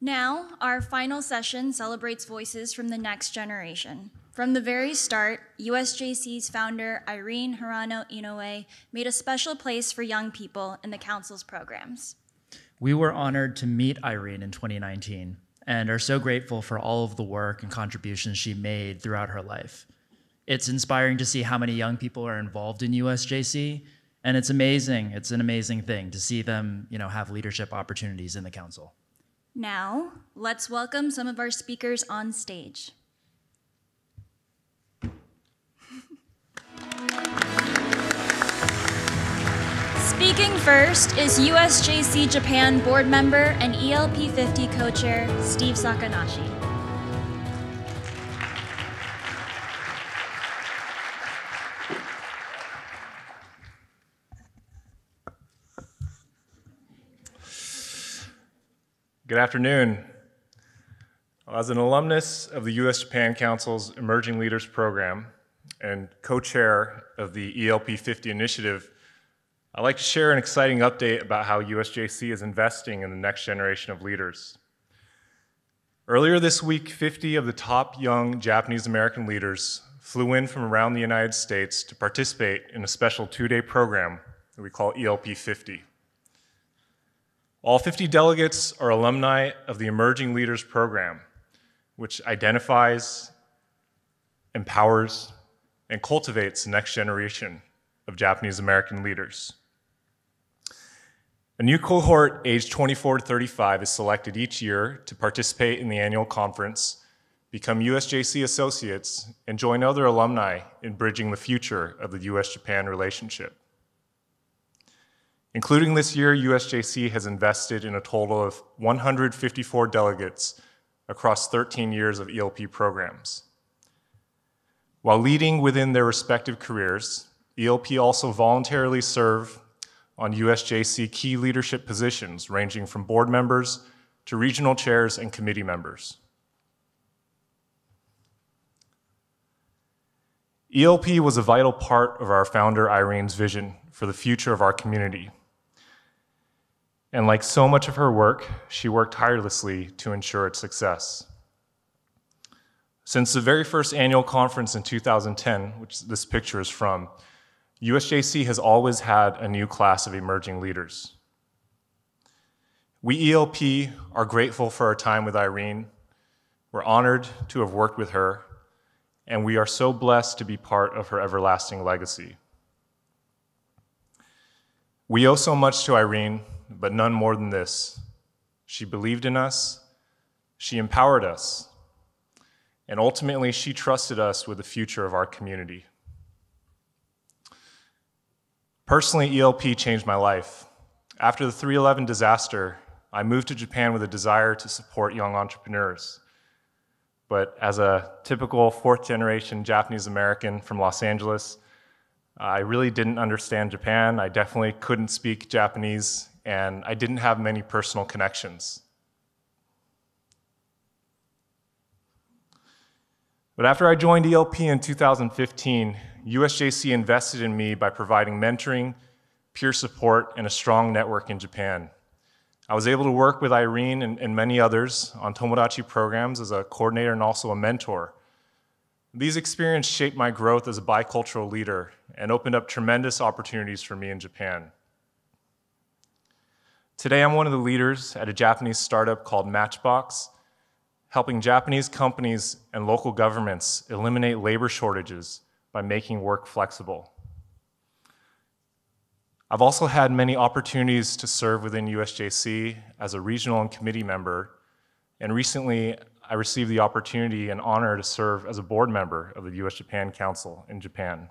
Now, our final session celebrates voices from the next generation. From the very start, USJC's founder, Irene Hirano Inoue, made a special place for young people in the Council's programs. We were honored to meet Irene in 2019 and are so grateful for all of the work and contributions she made throughout her life. It's inspiring to see how many young people are involved in USJC, and it's amazing. It's an amazing thing to see them, have leadership opportunities in the Council. Now, let's welcome some of our speakers on stage. Speaking first is USJC Japan board member and ELP 50 co-chair, Steve Sakanashi. Good afternoon. As an alumnus of the US-Japan Council's Emerging Leaders Program and co-chair of the ELP 50 initiative, I'd like to share an exciting update about how USJC is investing in the next generation of leaders. Earlier this week, 50 of the top young Japanese American leaders flew in from around the United States to participate in a special two-day program that we call ELP 50. All 50 delegates are alumni of the Emerging Leaders Program, which identifies, empowers, and cultivates the next generation of Japanese American leaders. A new cohort aged 24 to 35 is selected each year to participate in the annual conference, become USJC associates, and join other alumni in bridging the future of the US-Japan relationship. Including this year, USJC has invested in a total of 154 delegates across 13 years of ELP programs. While leading within their respective careers, ELP also voluntarily serve on USJC key leadership positions ranging from board members to regional chairs and committee members. ELP was a vital part of our founder Irene's vision for the future of our community. And like so much of her work, she worked tirelessly to ensure its success. Since the very first annual conference in 2010, which this picture is from, USJC has always had a new class of emerging leaders. We ELP are grateful for our time with Irene. We're honored to have worked with her, and we are so blessed to be part of her everlasting legacy. We owe so much to Irene, but none more than this. She believed in us, she empowered us, and ultimately she trusted us with the future of our community. Personally, ELP changed my life. After the 3/11 disaster, I moved to Japan with a desire to support young entrepreneurs. But as a typical fourth-generation Japanese American from Los Angeles, I really didn't understand Japan. I definitely couldn't speak Japanese, and I didn't have many personal connections. But after I joined ELP in 2015, USJC invested in me by providing mentoring, peer support, and a strong network in Japan. I was able to work with Irene and many others on Tomodachi programs as a coordinator and also a mentor. These experiences shaped my growth as a bicultural leader and opened up tremendous opportunities for me in Japan. Today, I'm one of the leaders at a Japanese startup called Matchbox, helping Japanese companies and local governments eliminate labor shortages by making work flexible. I've also had many opportunities to serve within USJC as a regional and committee member, and recently I received the opportunity and honor to serve as a board member of the US-Japan Council in Japan.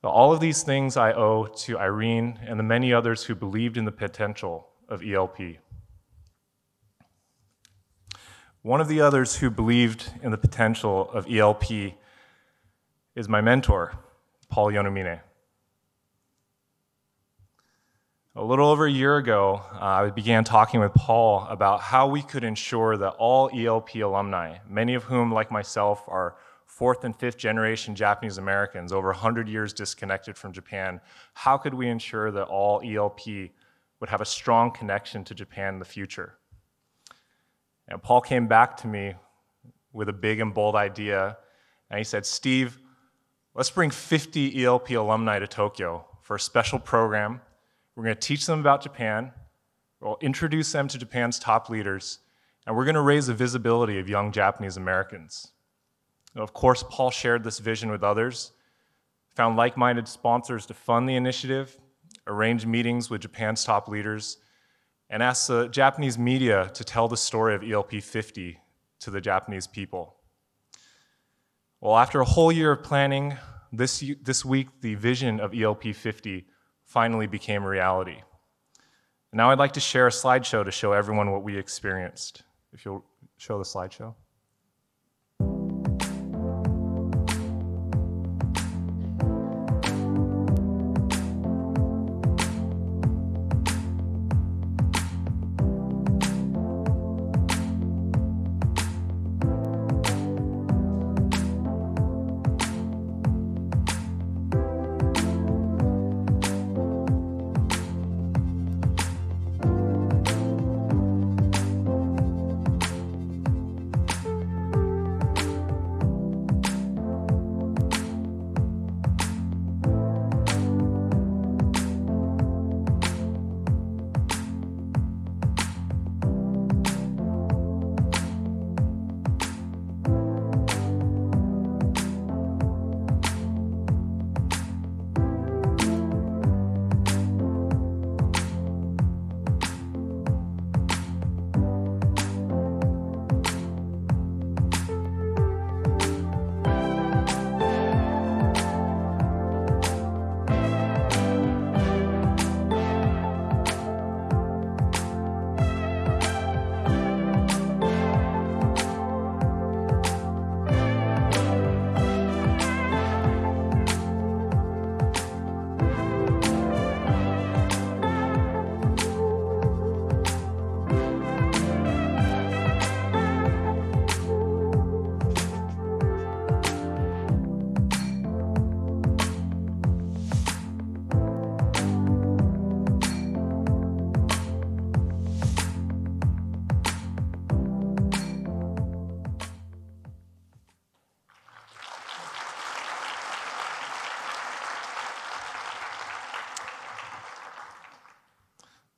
But all of these things I owe to Irene and the many others who believed in the potential of ELP. One of the others who believed in the potential of ELP is my mentor, Paul Yonomine. A little over a year ago, I began talking with Paul about how we could ensure that all ELP alumni, many of whom, like myself, are fourth and fifth generation Japanese Americans, over 100 years disconnected from Japan, how could we ensure that all ELP would have a strong connection to Japan in the future? And Paul came back to me with a big and bold idea, and he said, Steve, let's bring 50 ELP alumni to Tokyo for a special program. We're going to teach them about Japan, we'll introduce them to Japan's top leaders, and we're going to raise the visibility of young Japanese Americans. And of course, Paul shared this vision with others, found like-minded sponsors to fund the initiative, arranged meetings with Japan's top leaders, and asked the Japanese media to tell the story of ELP 50 to the Japanese people. Well, after a whole year of planning, this week, the vision of ELP 50 finally became a reality. Now I'd like to share a slideshow to show everyone what we experienced. If you'll show the slideshow.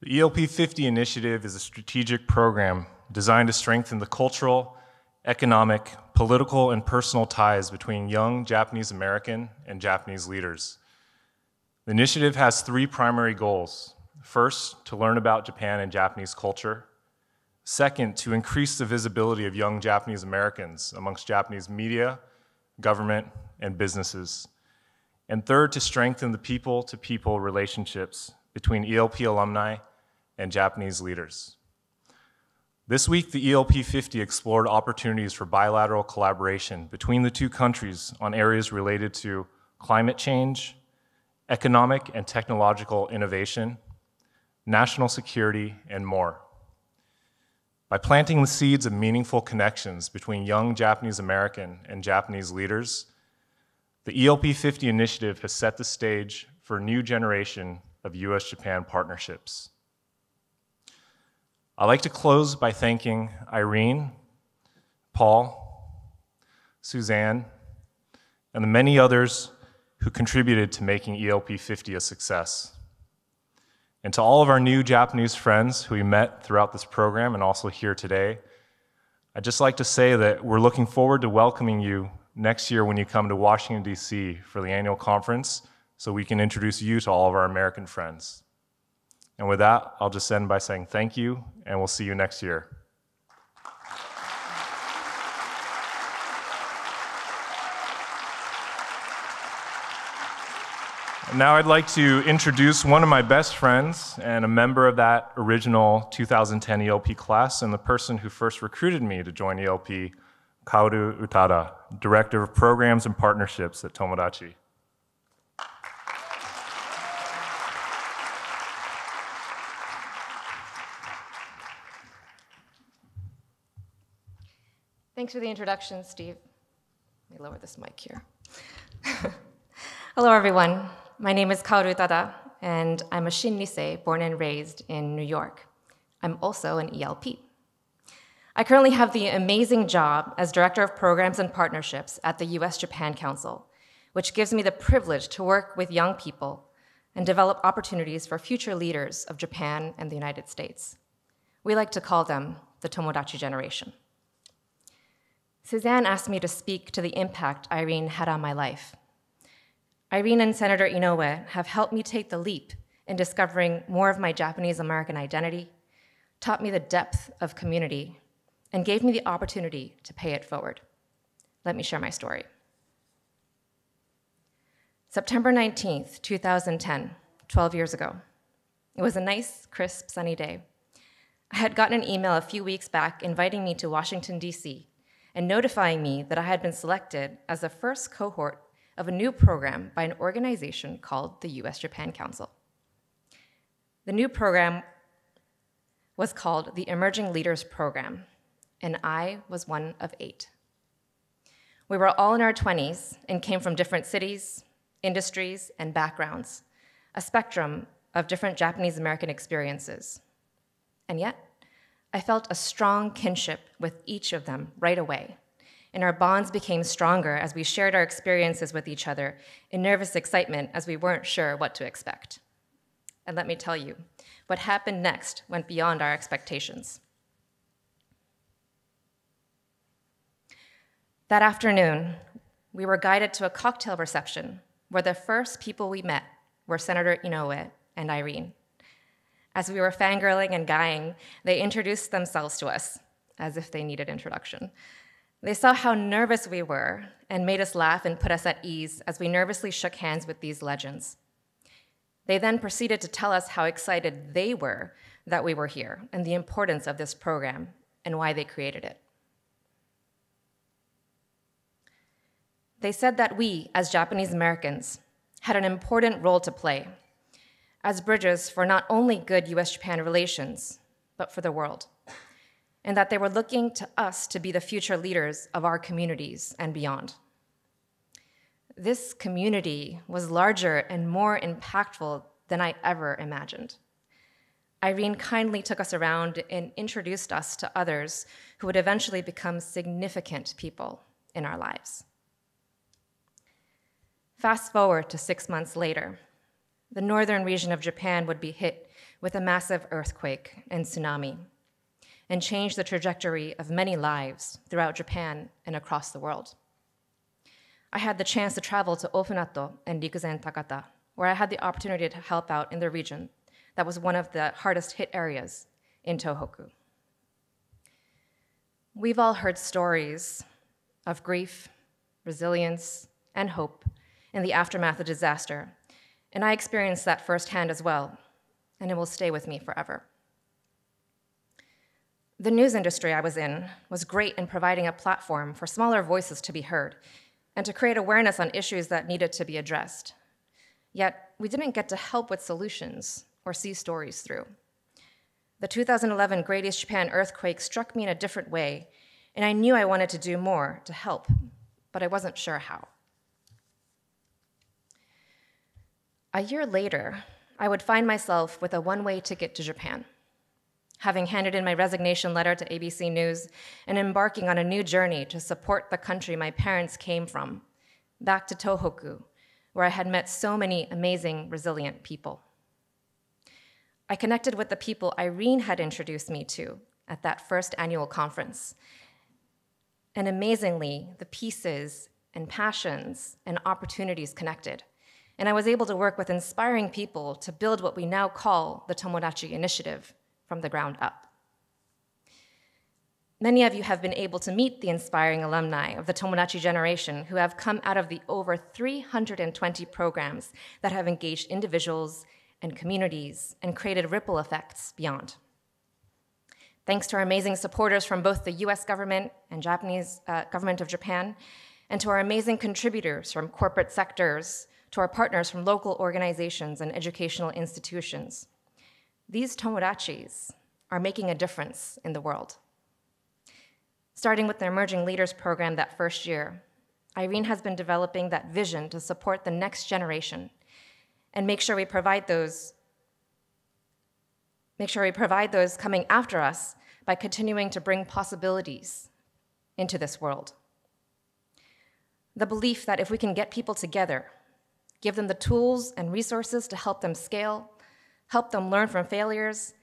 The ELP 50 initiative is a strategic program designed to strengthen the cultural, economic, political, and personal ties between young Japanese American and Japanese leaders. The initiative has three primary goals. First, to learn about Japan and Japanese culture. Second, to increase the visibility of young Japanese Americans amongst Japanese media, government, and businesses. And third, to strengthen the people-to-people relationships between ELP alumni and Japanese leaders. This week, the ELP 50 explored opportunities for bilateral collaboration between the two countries on areas related to climate change, economic and technological innovation, national security, and more. By planting the seeds of meaningful connections between young Japanese American and Japanese leaders, the ELP 50 initiative has set the stage for a new generation of US-Japan partnerships. I'd like to close by thanking Irene, Paul, Suzanne, and the many others who contributed to making ELP 50 a success. And to all of our new Japanese friends who we met throughout this program and also here today, I'd just like to say that we're looking forward to welcoming you next year when you come to Washington, D.C. for the annual conference so we can introduce you to all of our American friends. And with that, I'll just end by saying thank you, and we'll see you next year. And now I'd like to introduce one of my best friends and a member of that original 2010 ELP class and the person who first recruited me to join ELP, Kaoru Utada, Director of Programs and Partnerships at Tomodachi. Thanks for the introduction, Steve. Let me lower this mic here. Hello, everyone. My name is Kaoru Utada, and I'm a Shin Nisei born and raised in New York. I'm also an ELP. I currently have the amazing job as Director of Programs and Partnerships at the US-Japan Council, which gives me the privilege to work with young people and develop opportunities for future leaders of Japan and the United States. We like to call them the Tomodachi generation. Suzanne asked me to speak to the impact Irene had on my life. Irene and Senator Inoue have helped me take the leap in discovering more of my Japanese American identity, taught me the depth of community, and gave me the opportunity to pay it forward. Let me share my story. September 19th, 2010, 12 years ago. It was a nice, crisp, sunny day. I had gotten an email a few weeks back inviting me to Washington, D.C., and notifying me that I had been selected as the first cohort of a new program by an organization called the US-Japan Council. The new program was called the Emerging Leaders Program, and I was one of 8. We were all in our 20s and came from different cities, industries, and backgrounds, a spectrum of different Japanese American experiences. And yet, I felt a strong kinship with each of them right away, and our bonds became stronger as we shared our experiences with each other in nervous excitement as we weren't sure what to expect. And let me tell you, what happened next went beyond our expectations. That afternoon, we were guided to a cocktail reception where the first people we met were Senator Inoue and Irene. As we were fangirling and guying, they introduced themselves to us as if they needed introduction. They saw how nervous we were and made us laugh and put us at ease as we nervously shook hands with these legends. They then proceeded to tell us how excited they were that we were here and the importance of this program and why they created it. They said that we, as Japanese Americans, had an important role to play as bridges for not only good US-Japan relations, but for the world, and that they were looking to us to be the future leaders of our communities and beyond. This community was larger and more impactful than I ever imagined. Irene kindly took us around and introduced us to others who would eventually become significant people in our lives. Fast forward to 6 months later, the northern region of Japan would be hit with a massive earthquake and tsunami and change the trajectory of many lives throughout Japan and across the world. I had the chance to travel to Ofunato and Rikuzen Takata, where I had the opportunity to help out in the region that was one of the hardest hit areas in Tohoku. We've all heard stories of grief, resilience, and hope in the aftermath of disaster, and I experienced that firsthand as well, and it will stay with me forever. The news industry I was in was great in providing a platform for smaller voices to be heard and to create awareness on issues that needed to be addressed. Yet, we didn't get to help with solutions or see stories through. The 2011 Great East Japan earthquake struck me in a different way, and I knew I wanted to do more to help, but I wasn't sure how. A year later, I would find myself with a one-way ticket to Japan, having handed in my resignation letter to ABC News and embarking on a new journey to support the country my parents came from, back to Tohoku, where I had met so many amazing, resilient people. I connected with the people Irene had introduced me to at that first annual conference. And amazingly, the pieces and passions and opportunities connected. And I was able to work with inspiring people to build what we now call the Tomodachi Initiative from the ground up. Many of you have been able to meet the inspiring alumni of the Tomodachi generation who have come out of the over 320 programs that have engaged individuals and communities and created ripple effects beyond. Thanks to our amazing supporters from both the US government and Japanese government of Japan, and to our amazing contributors from corporate sectors, to our partners from local organizations and educational institutions. These Tomodachis are making a difference in the world. Starting with the Emerging Leaders Program that first year, Irene has been developing that vision to support the next generation and make sure we provide those coming after us by continuing to bring possibilities into this world. The belief that if we can get people together, give them the tools and resources to help them scale, help them learn from failures,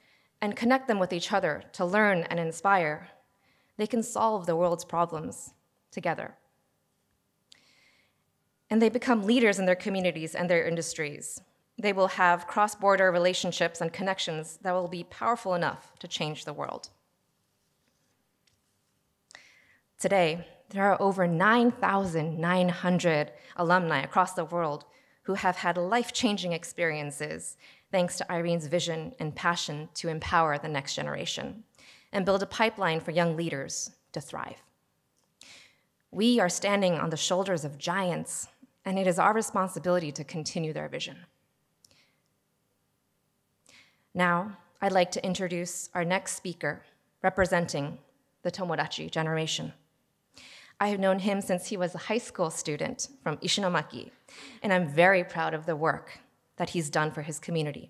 and connect them with each other to learn and inspire, they can solve the world's problems together. And they become leaders in their communities and their industries. They will have cross-border relationships and connections that will be powerful enough to change the world. Today, there are over 9,900 alumni across the world who have had life-changing experiences thanks to Irene's vision and passion to empower the next generation and build a pipeline for young leaders to thrive. We are standing on the shoulders of giants, and it is our responsibility to continue their vision. Now, I'd like to introduce our next speaker, representing the Tomodachi generation. I have known him since he was a high school student from Ishinomaki, and I'm very proud of the work that he's done for his community.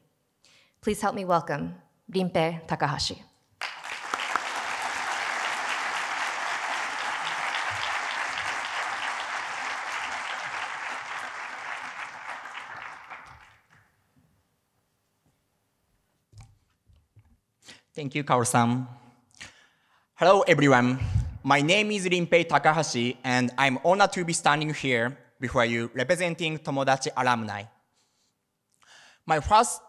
Please help me welcome Rinpei Takahashi. Thank you, Kaoru-san. Hello, everyone. My name is Rinpei Takahashi, and I'm honored to be standing here before you representing Tomodachi alumni. My first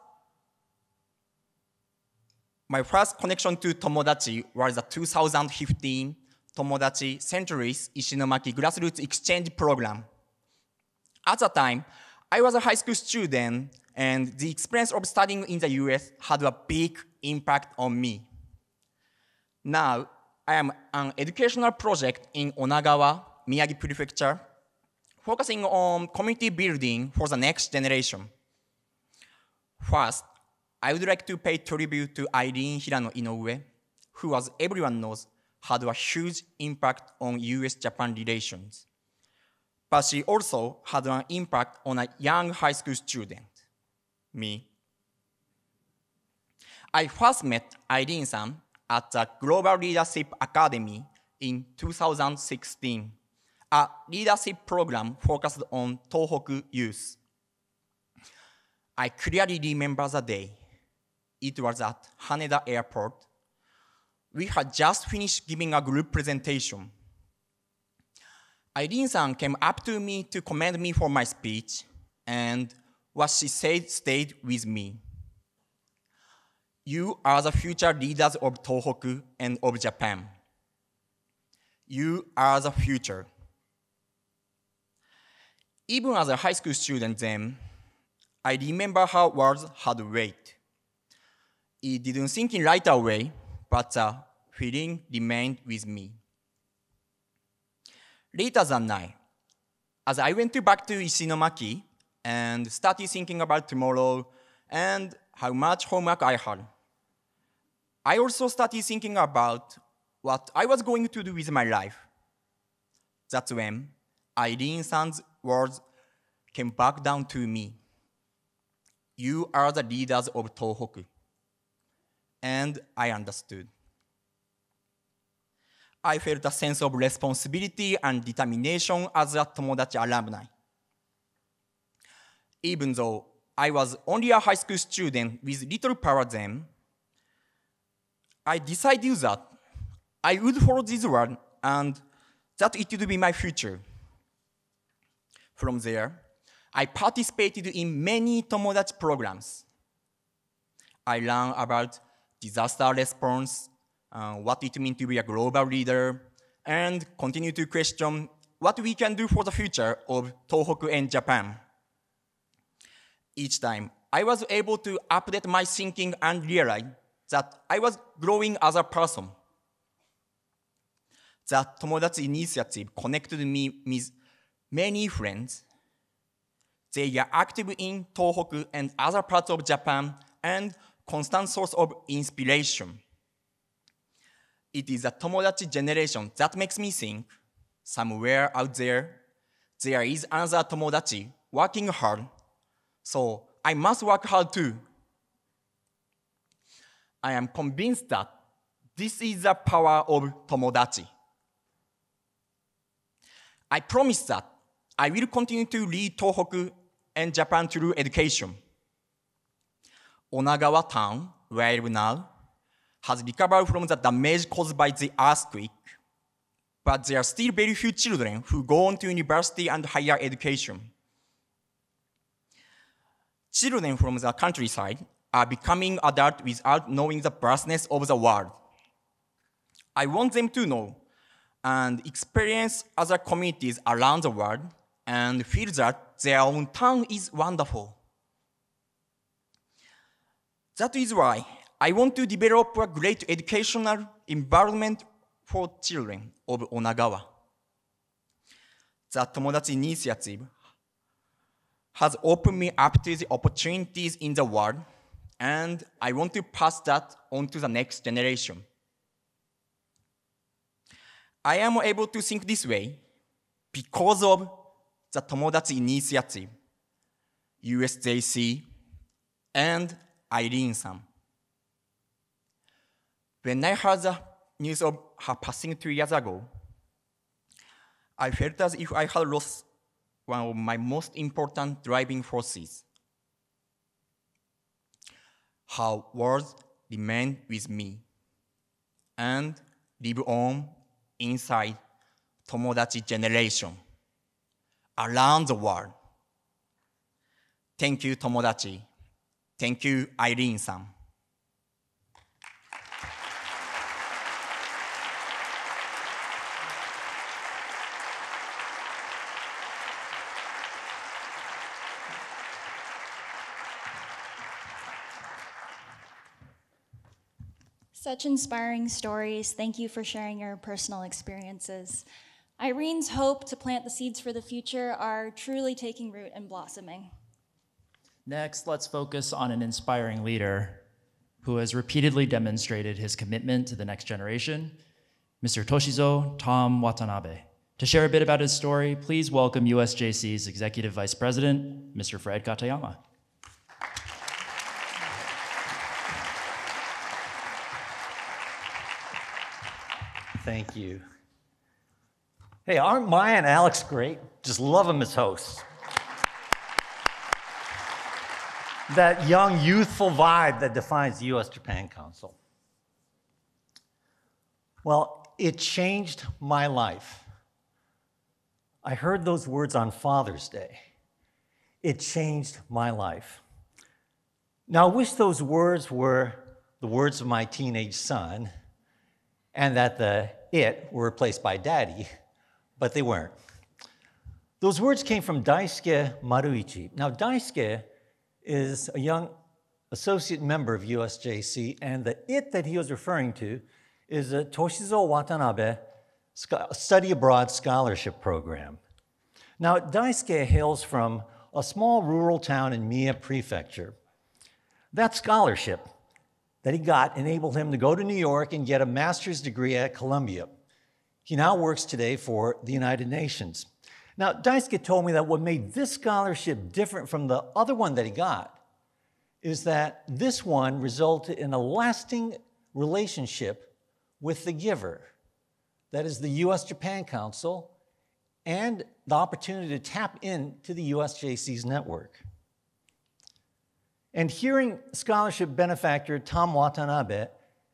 connection to Tomodachi was the 2015 Tomodachi St. Louis Ishinomaki Grassroots Exchange Program. At the time, I was a high school student, and the experience of studying in the US had a big impact on me. Now, I am an educational project in Onagawa, Miyagi Prefecture, focusing on community building for the next generation. First, I would like to pay tribute to Irene Hirano Inoue, who, as everyone knows, had a huge impact on US-Japan relations. But she also had an impact on a young high school student, me. I first met Irene-san at the Global Leadership Academy in 2016, a leadership program focused on Tohoku youth. I clearly remember the day. It was at Haneda Airport. We had just finished giving a group presentation. Irene-san came up to me to commend me for my speech, and what she said stayed with me. You are the future leaders of Tohoku and of Japan. You are the future. Even as a high school student then, I remember her words had weight. It didn't sink in right away, but the feeling remained with me. Later that night, as I went back to Ishinomaki and started thinking about tomorrow and how much homework I had, I also started thinking about what I was going to do with my life. That's when Irene-san's words came back down to me. You are the leaders of Tohoku. And I understood. I felt a sense of responsibility and determination as a Tomodachi alumni. Even though I was only a high school student with little power then, I decided that I would follow this word and that it would be my future. From there, I participated in many Tomodachi programs. I learned about disaster response, what it means to be a global leader, and continue to question what we can do for the future of Tohoku and Japan. Each time, I was able to update my thinking and realize that I was growing as a person. The Tomodachi initiative connected me with many friends. They are active in Tohoku and other parts of Japan and constant source of inspiration. It is a Tomodachi generation that makes me think somewhere out there is another Tomodachi working hard, so I must work hard too. I am convinced that This is the power of tomodachi. I promise that I will continue to lead Tohoku and Japan through education. Onagawa town, where I live now, has recovered from the damage caused by the earthquake, but there are still very few children who go on to university and higher education. Children from the countryside are becoming adults without knowing the vastness of the world. I want them to know and experience other communities around the world and feel that their own town is wonderful. That is why I want to develop a great educational environment for children of Onagawa. The Tomodachi Initiative has opened me up to the opportunities in the world, and I want to pass that on to the next generation. I am able to think this way because of the Tomodachi Initiative, USJC, and Irene-san. When I heard the news of her passing 2 years ago, I felt as if I had lost one of my most important driving forces. Her words remained with me and live on inside Tomodachi generation around the world. Thank you, Tomodachi. Thank you, Irene-san. Such inspiring stories. Thank you for sharing your personal experiences. Irene's hope to plant the seeds for the future are truly taking root and blossoming. Next, let's focus on an inspiring leader who has repeatedly demonstrated his commitment to the next generation, Mr. Toshizo Tom Watanabe. To share a bit about his story, please welcome USJC's Executive Vice President, Mr. Fred Katayama. Thank you. Hey, aren't Maya and Alex great? Just love them as hosts. That young, youthful vibe that defines the U.S.-Japan Council. Well, it changed my life. I heard those words on Father's Day. It changed my life. Now, I wish those words were the words of my teenage son and that the it were replaced by daddy, but they weren't. Those words came from Daisuke Maruichi. Now, Daisuke is a young associate member of USJC, and the it that he was referring to is a Toshizo Watanabe study abroad scholarship program. Now, Daisuke hails from a small rural town in Mie Prefecture. That scholarship that he got enabled him to go to New York and get a master's degree at Columbia. He now works today for the United Nations. Now, Daisuke told me that what made this scholarship different from the other one that he got is that this one resulted in a lasting relationship with the giver. That is the U.S.-Japan Council and the opportunity to tap into the USJC's network. And hearing scholarship benefactor Tom Watanabe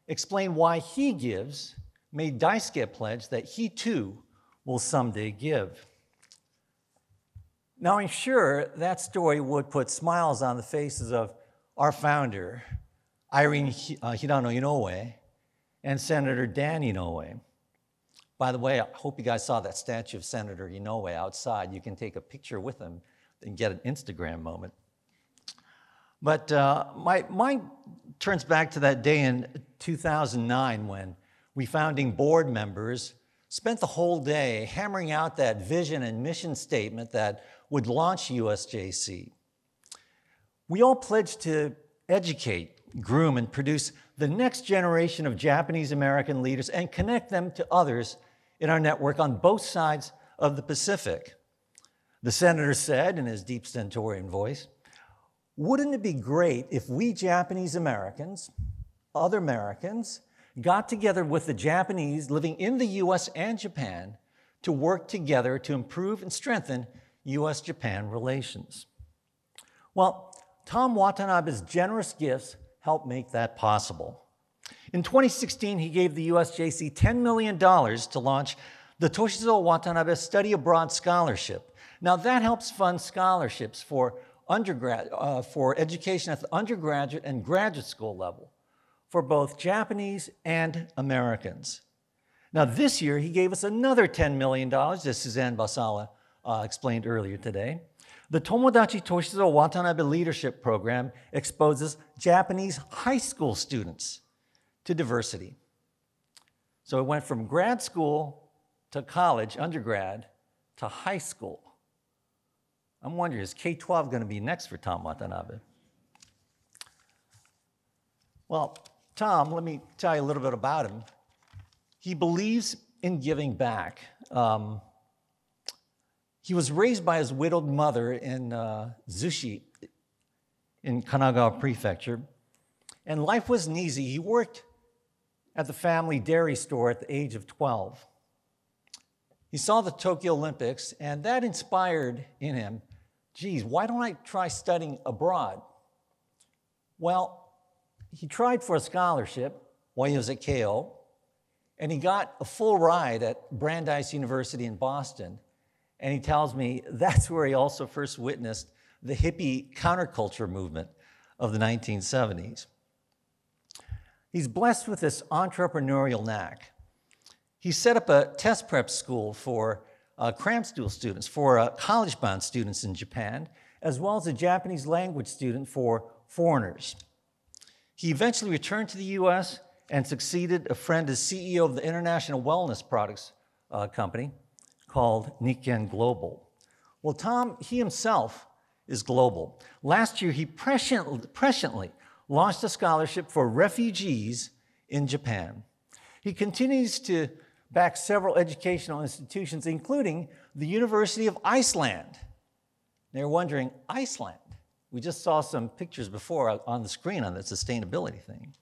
explain why he gives made Daisuke pledge that he too will someday give. Now, I'm sure that story would put smiles on the faces of our founder, Irene Hirano Inoue, and Senator Dan Inoue. By the way, I hope you guys saw that statue of Senator Inoue outside. You can take a picture with him and get an Instagram moment. But my mind turns back to that day in 2009 when we founding board members spent the whole day hammering out that vision and mission statement that would launch USJC. We all pledged to educate, groom, and produce the next generation of Japanese American leaders and connect them to others in our network on both sides of the Pacific. The senator said in his deep stentorian voice, "Wouldn't it be great if we Japanese Americans, other Americans, got together with the Japanese living in the US and Japan to work together to improve and strengthen US-Japan relations. Well, Tom Watanabe's generous gifts helped make that possible. In 2016, he gave the USJC $10 million to launch the Toshizo Watanabe Study Abroad Scholarship. Now, that helps fund scholarships for education at the undergraduate and graduate school level for both Japanese and Americans. Now, this year, he gave us another $10 million, as Suzanne Basala explained earlier today. The Tomodachi Toshizo Watanabe Leadership Program exposes Japanese high school students to diversity. So it went from grad school to college, undergrad, to high school. I'm wondering, is K-12 going to be next for Tom Watanabe? Well, Tom, let me tell you a little bit about him. He believes in giving back. He was raised by his widowed mother in Zushi in Kanagawa Prefecture, and life wasn't easy. He worked at the family dairy store at the age of 12. He saw the Tokyo Olympics, and that inspired in him, geez, why don't I try studying abroad? Well, he tried for a scholarship while he was at Keio, and he got a full ride at Brandeis University in Boston. And he tells me that's where he also first witnessed the hippie counterculture movement of the 1970s. He's blessed with this entrepreneurial knack. He set up a test prep school for cram-stool students, for college-bound students in Japan, as well as a Japanese language student for foreigners. He eventually returned to the US and succeeded a friend as CEO of the International Wellness Products company called Nikken Global. Well, Tom, he himself is global. Last year, he presciently launched a scholarship for refugees in Japan. He continues to back several educational institutions, including the University of Iceland. They're wondering, Iceland? We just saw some pictures before on the screen on the sustainability thing.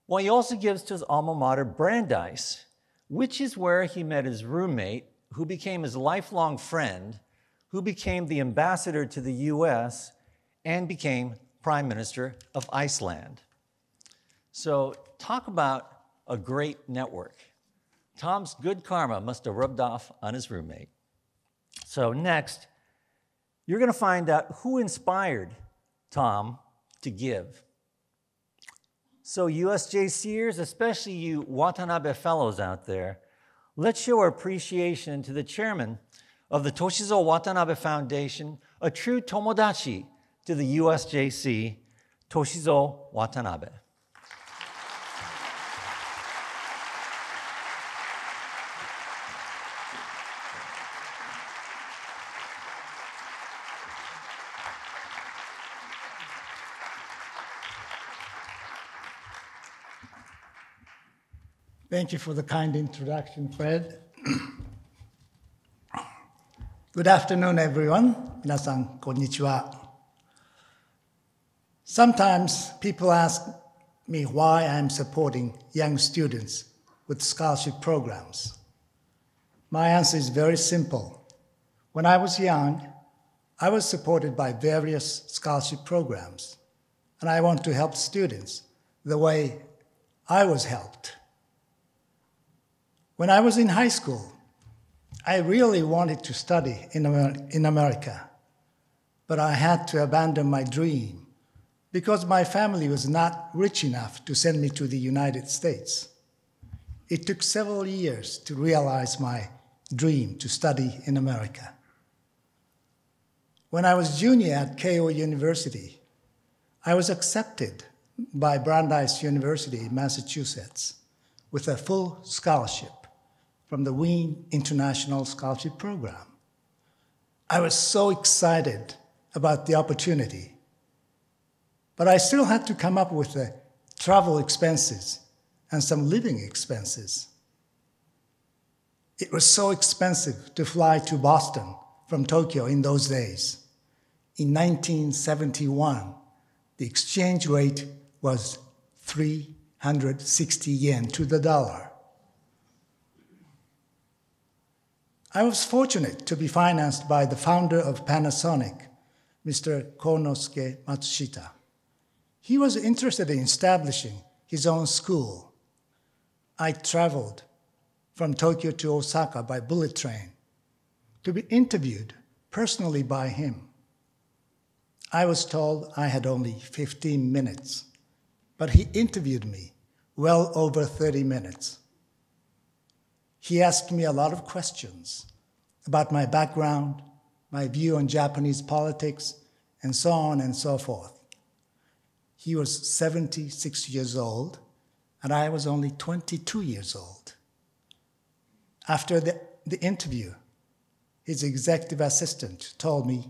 Well, he also gives to his alma mater, Brandeis, which is where he met his roommate, who became his lifelong friend, who became the ambassador to the US and became Prime Minister of Iceland. So talk about a great network. Tom's good karma must have rubbed off on his roommate. So next, you're going to find out who inspired Tom to give. So USJCers, especially you Watanabe fellows out there, let's show our appreciation to the chairman of the Toshizo Watanabe Foundation, a true tomodachi to the USJC, Toshizo Watanabe. Thank you for the kind introduction, Fred. Good afternoon, everyone. 皆さん、こんにちは. Sometimes people ask me why I'm supporting young students with scholarship programs. My answer is very simple. When I was young, I was supported by various scholarship programs, and I want to help students the way I was helped. When I was in high school, I really wanted to study in America, but I had to abandon my dream because my family was not rich enough to send me to the United States. It took several years to realize my dream to study in America. When I was junior at Keio University, I was accepted by Brandeis University in Massachusetts with a full scholarship from the Wien International Scholarship Program. I was so excited about the opportunity, but I still had to come up with the travel expenses and some living expenses. It was so expensive to fly to Boston from Tokyo in those days. In 1971, the exchange rate was $300. 160 yen to the dollar. I was fortunate to be financed by the founder of Panasonic, Mr. Konosuke Matsushita. He was interested in establishing his own school. I traveled from Tokyo to Osaka by bullet train to be interviewed personally by him. I was told I had only 15 minutes, but he interviewed me well over 30 minutes. He asked me a lot of questions about my background, my view on Japanese politics, and so on and so forth. He was 76 years old, and I was only 22 years old. After the interview, his executive assistant told me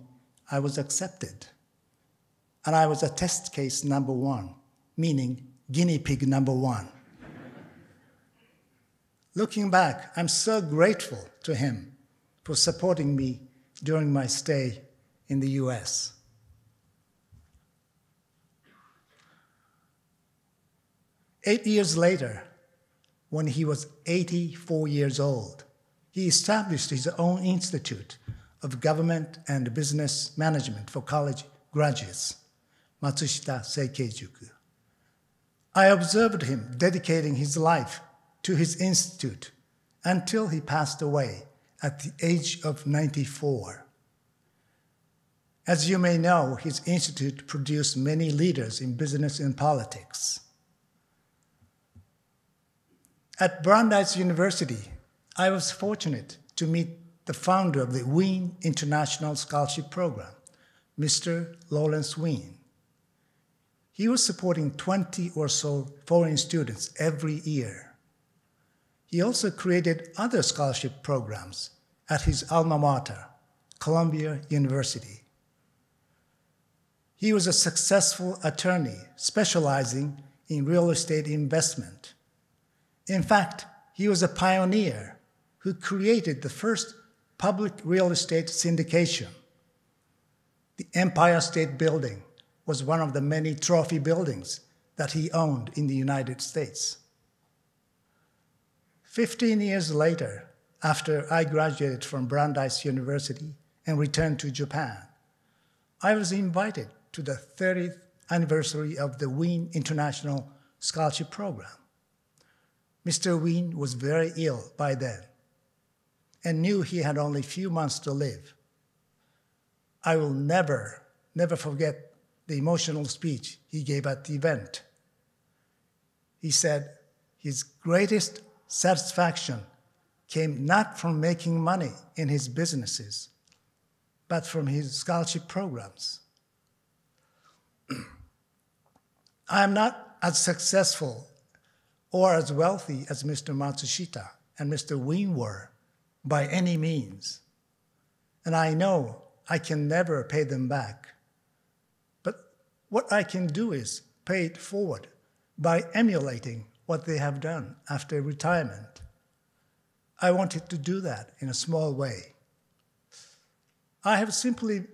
I was accepted, and I was a test case number 1, meaning guinea pig number 1. Looking back, I'm so grateful to him for supporting me during my stay in the US. Eight years later, when he was 84 years old, he established his own Institute of Government and Business Management for college graduates, Matsushita Seikeijuku. I observed him dedicating his life to his institute until he passed away at the age of 94. As you may know, his institute produced many leaders in business and politics. At Brandeis University, I was fortunate to meet the founder of the Wien International Scholarship Program, Mr. Lawrence Wien. He was supporting 20 or so foreign students every year. He also created other scholarship programs at his alma mater, Columbia University. He was a successful attorney specializing in real estate investment. In fact, he was a pioneer who created the first public real estate syndication. The Empire State Building was one of the many trophy buildings that he owned in the United States. 15 years later, after I graduated from Brandeis University and returned to Japan, I was invited to the 30th anniversary of the Wien International Scholarship Program. Mr. Wien was very ill by then and knew he had only a few months to live. I will never forget the emotional speech he gave at the event. He said his greatest satisfaction came not from making money in his businesses, but from his scholarship programs. I am not as successful or as wealthy as Mr. Matsushita and Mr. Wien were by any means, and I know I can never pay them back. But what I can do is pay it forward by emulating what they have done after retirement. I wanted to do that in a small way. I have simply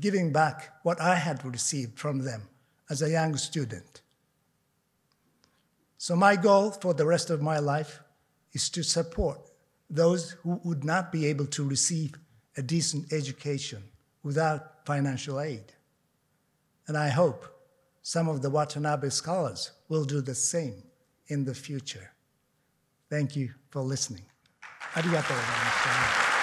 given back what I had received from them as a young student. So my goal for the rest of my life is to support those who would not be able to receive a decent education without financial aid. And I hope some of the Watanabe scholars will do the same in the future. Thank you for listening. ありがとうございました。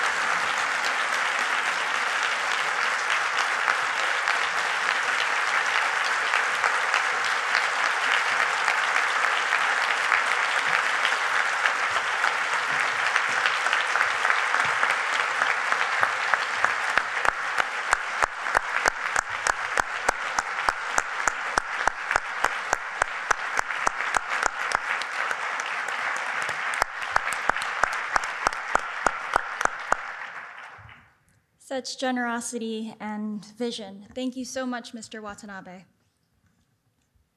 Such generosity and vision. Thank you so much, Mr. Watanabe.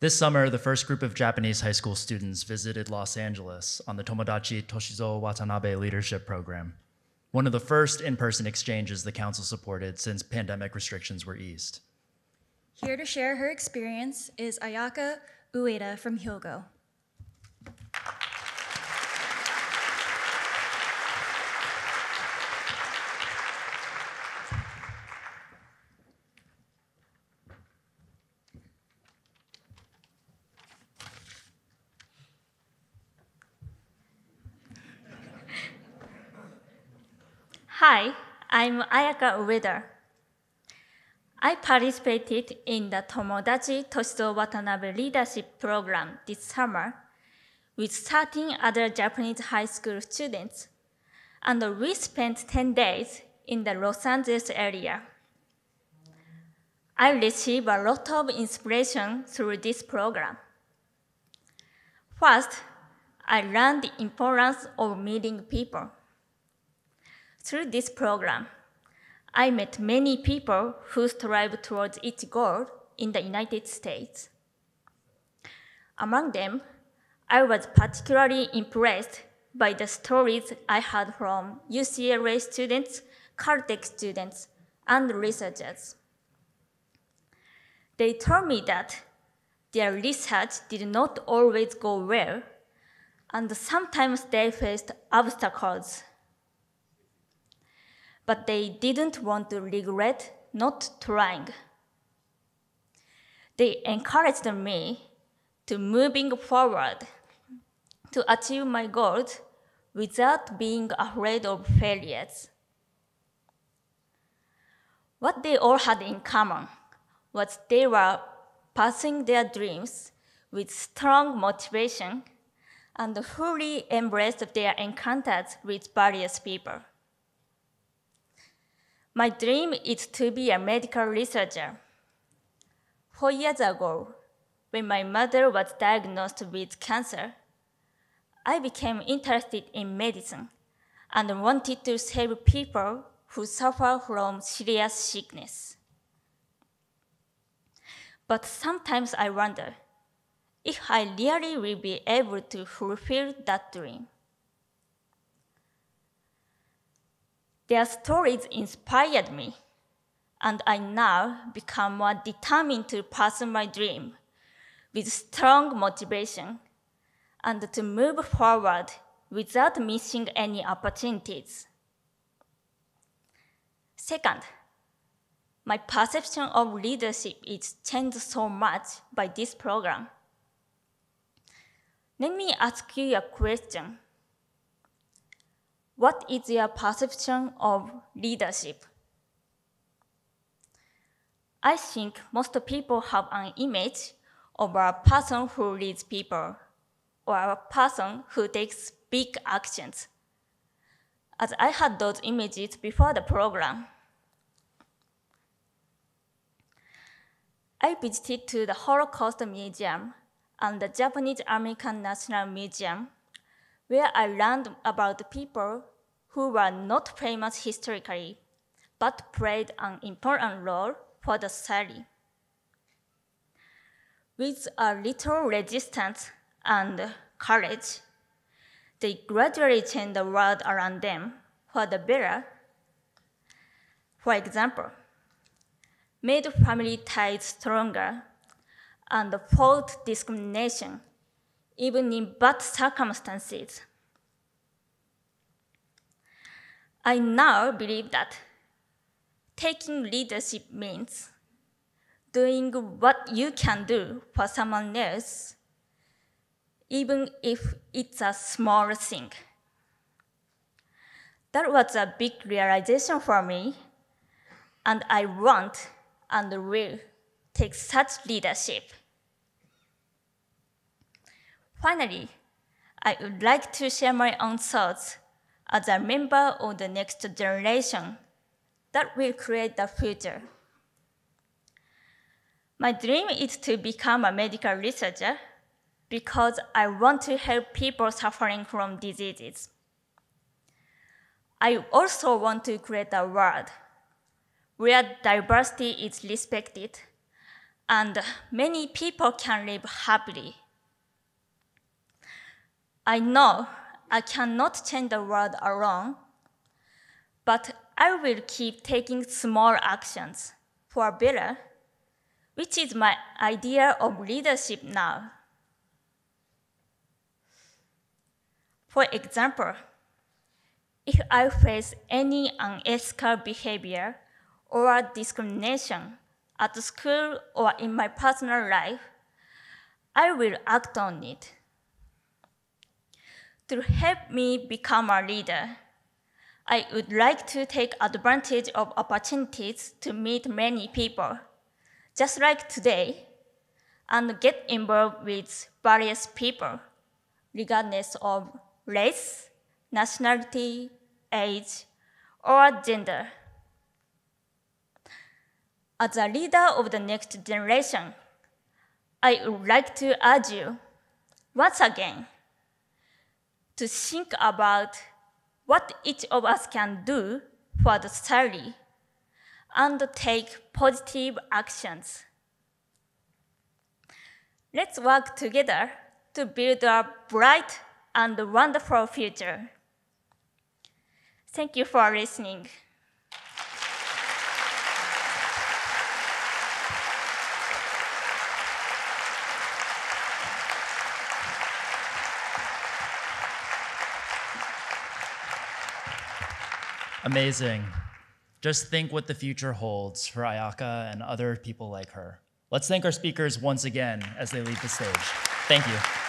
This summer, the first group of Japanese high school students visited Los Angeles on the Tomodachi Toshizo Watanabe Leadership Program, one of the first in-person exchanges the council supported since pandemic restrictions were eased. Here to share her experience is Ayaka Ueda from Hyogo. Hi, I'm Ayaka Ueda. I participated in the Tomodachi Toshizo Watanabe Leadership Program this summer with 13 other Japanese high school students, and we spent 10 days in the Los Angeles area. I received a lot of inspiration through this program. First, I learned the importance of meeting people. Through this program, I met many people who strive towards its goal in the United States. Among them, I was particularly impressed by the stories I heard from UCLA students, Caltech students, and researchers. They told me that their research did not always go well, and sometimes they faced obstacles. But they didn't want to regret not trying. They encouraged me to moving forward to achieve my goals without being afraid of failures. What they all had in common was they were pursuing their dreams with strong motivation and fully embraced their encounters with various people. My dream is to be a medical researcher. 4 years ago, when my mother was diagnosed with cancer, I became interested in medicine and wanted to save people who suffer from serious sickness. But sometimes I wonder if I really will be able to fulfill that dream. Their stories inspired me, and I now become more determined to pursue my dream with strong motivation and to move forward without missing any opportunities. Second, my perception of leadership is changed so much by this program. Let me ask you a question. What is your perception of leadership? I think most people have an image of a person who leads people or a person who takes big actions, as I had those images before the program. I visited to the Holocaust Museum and the Japanese American National Museum, where I learned about people who were not famous historically, but played an important role for the society. With a little resistance and courage, they gradually changed the world around them for the better. For example, made family ties stronger and fought discrimination, even in bad circumstances. I now believe that taking leadership means doing what you can do for someone else, even if it's a small thing. That was a big realization for me, and I want and will take such leadership. Finally, I would like to share my own thoughts as a member of the next generation that will create the future. My dream is to become a medical researcher because I want to help people suffering from diseases. I also want to create a world where diversity is respected and many people can live happily. I know I cannot change the world alone, but I will keep taking small actions for better, which is my idea of leadership now. For example, if I face any unethical behavior or discrimination at school or in my personal life, I will act on it. To help me become a leader, I would like to take advantage of opportunities to meet many people, just like today, and get involved with various people, regardless of race, nationality, age, or gender. As a leader of the next generation, I would like to urge you, once again, to think about what each of us can do for the society and take positive actions. Let's work together to build a bright and wonderful future. Thank you for listening. Amazing. Just think what the future holds for Ayaka and other people like her. Let's thank our speakers once again as they leave the stage. Thank you.